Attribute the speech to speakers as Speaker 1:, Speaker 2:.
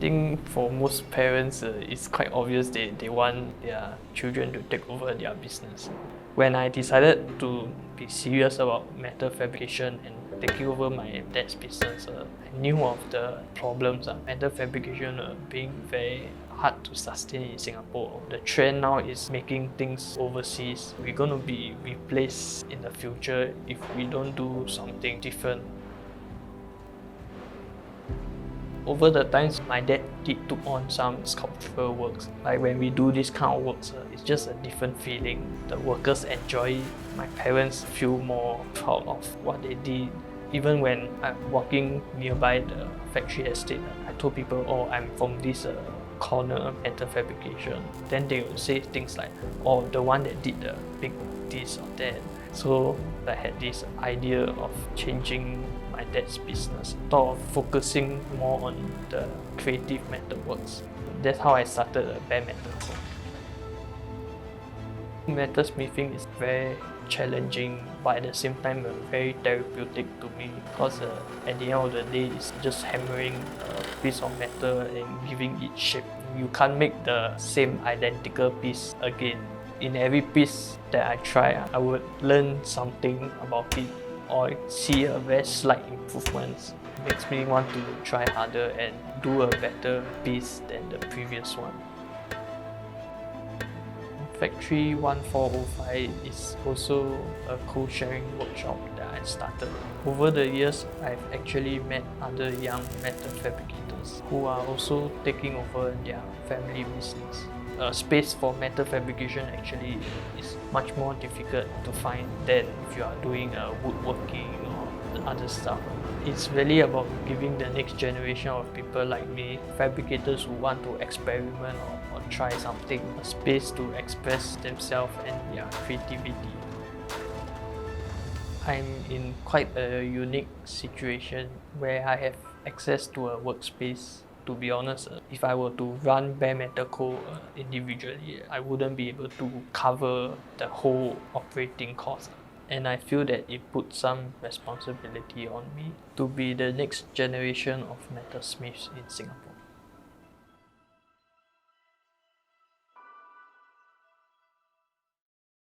Speaker 1: think for most parents, it's quite obvious they want their children to take over their business. When I decided to be serious about metal fabrication and taking over my dad's business, I knew of the problems. Metal fabrication being very hard to sustain in Singapore. The trend now is making things overseas. We're going to be replaced in the future if we don't do something different. Over the times, my dad took on some sculptural works. Like when we do this kind of works, it's just a different feeling. The workers enjoy it. My parents feel more proud of what they did. Even when I'm walking nearby the factory estate, I told people, oh, I'm from this corner metal fabrication. Then they would say things like, oh, the one that did the big this or that. So I had this idea of changing my dad's business, thought of focusing more on the creative metalworks. That's how I started bare metal co. Metalsmithing is very challenging, but at the same time very therapeutic to me, because at the end of the day it's just hammering a piece of metal and giving it shape. You can't make the same identical piece again. In every piece that I try, I would learn something about it or see a very slight improvements. It makes me want to try harder and do a better piece than the previous one. Factory 1405 is also a co-sharing workshop that I started. Over the years, I've actually met other young metal fabricators who are also taking over their family business. A space for metal fabrication actually is much more difficult to find than if you are doing woodworking or other stuff. It's really about giving the next generation of people like me, fabricators who want to experiment or try something, a space to express themselves and their creativity. I'm in quite a unique situation where I have access to a workspace. To be honest, if I were to run Bare Metal Co. Individually, I wouldn't be able to cover the whole operating cost. And I feel that it puts some responsibility on me to be the next generation of metalsmiths in Singapore.